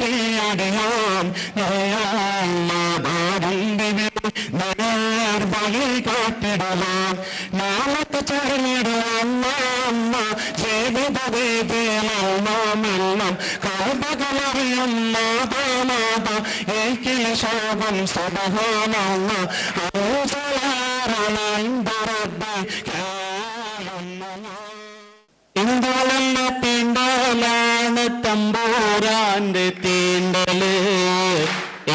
ചൊല്ലിയടിയാൻ വഴി കാട്ടിടുവാൻ നാളത്തെ ചൊല്ലിടുവാൻ ജീവിതവേദിയിലെല്ലാം കൗപകളറിയും മാതാ ഏക്കിൽ ശോകം സുബ്ഹാനല്ലാഹ് ഇന്ത്യയിലുള്ള തീണ്ടലാണ് തമ്പൂരാന്റെ തീണ്ടല്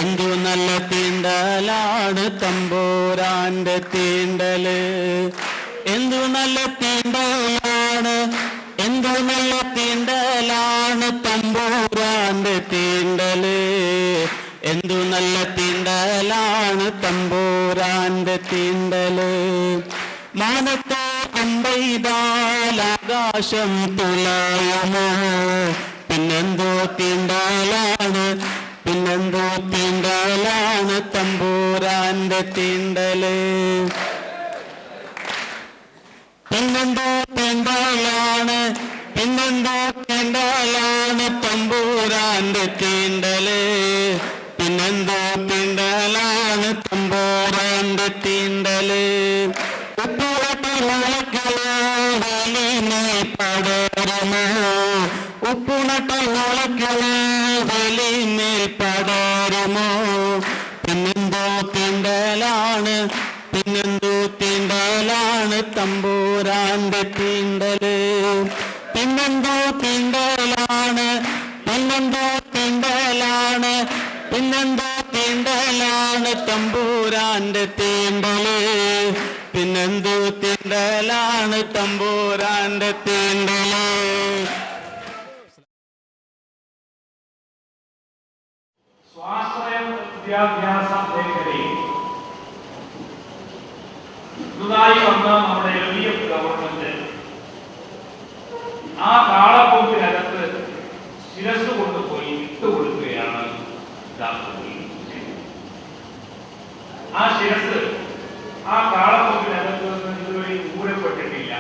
എന്തു നല്ല തീണ്ടലാണ് തമ്പൂരാന്റെ തീണ്ടല് എന്തു നല്ല തീണ്ടലാണ് എന്തു നല്ല തീണ്ടലാണ് തമ്പൂരാന്റെ തീണ്ടല് എന്തു നല്ല തീണ്ടലാണ് തമ്പൂരാന്റെ തീണ്ടല് മാനത്തെ അമ്പൈതാലാകാശം തുളയുമോ പിന്നെന്തോ തീണ്ടലാണ് പിന്നെന്തോ തീണ്ടലാണ് തമ്പൂരാന്റെ തീണ്ടല് പിന്നെന്തോ തീണ്ടലാണ് പിന്നെന്തോ തീണ്ടലാണ് തമ്പൂരാന്റെ തീണ്ടല് പിന്നെന്തോ തീണ്ടലാണ് തമ്പൂരാന്റെ തീണ്ടല് പടരുമോ ഉപ്പുനട്ട വലിമേൽ പടരുമോ പിന്നെന്തോ തീണ്ടലാണ് പിന്നെന്തോ തീണ്ടലാണ് തമ്പൂരാന്റെ തീണ്ടല് പിന്നെന്തോ തീണ്ടലാണ് പിന്നെന്തോ തീണ്ടലാണ് പിന്നെന്തോ തീണ്ടലാണ് തമ്പൂരാന്റെ തീണ്ടല് പിന്നെന്തോ തീണ്ടലാണ് തമ്പൂരാന്റെ തീണ്ടല് സ്വാശ്രയ വിദ്യാഭ്യാസ മേഖലയിൽ പുതുതായി വന്ന നമ്മുടെ LDF ഗവൺമെന്റ് ആ കാളപ്പോക്കിനകത്ത് ശിരസ് കൊണ്ടുപോയി വിട്ടുകൊടുക്കുകയാണ് ആ ശിരസ് ആ കാളപ്പോക്കിനകത്ത് നിന്ന് ഇതുവരെ ഊരപ്പെട്ടിട്ടില്ല.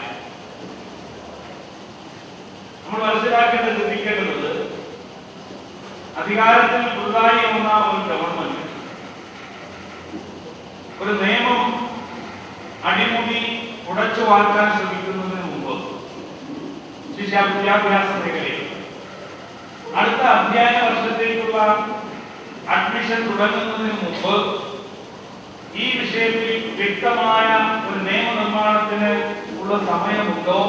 നമ്മൾ മനസ്സിലാക്കേണ്ടത് ശ്രദ്ധിക്കേണ്ടത് അധികാരത്തിൽ പുതുതായി വന്ന ഒരു ഗവൺമെന്റ് ഒരു നിയമം അടിമുടി ഉടച്ചു വാർക്കാൻ ശ്രമിക്കുന്നതിന് മുമ്പ് വിദ്യാഭ്യാസ മേഖലയിൽ അടുത്ത അധ്യയന വർഷത്തേക്കുള്ള അഡ്മിഷൻ തുടങ്ങുന്നതിന് മുമ്പ് ഈ വിഷയത്തിൽ വ്യക്തമായ ഒരു നിയമനിർമ്മാണത്തിന് ഉള്ള സമയമുണ്ടോ,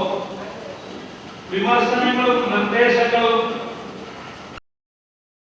വിമർശനങ്ങളും നിർദ്ദേശങ്ങളും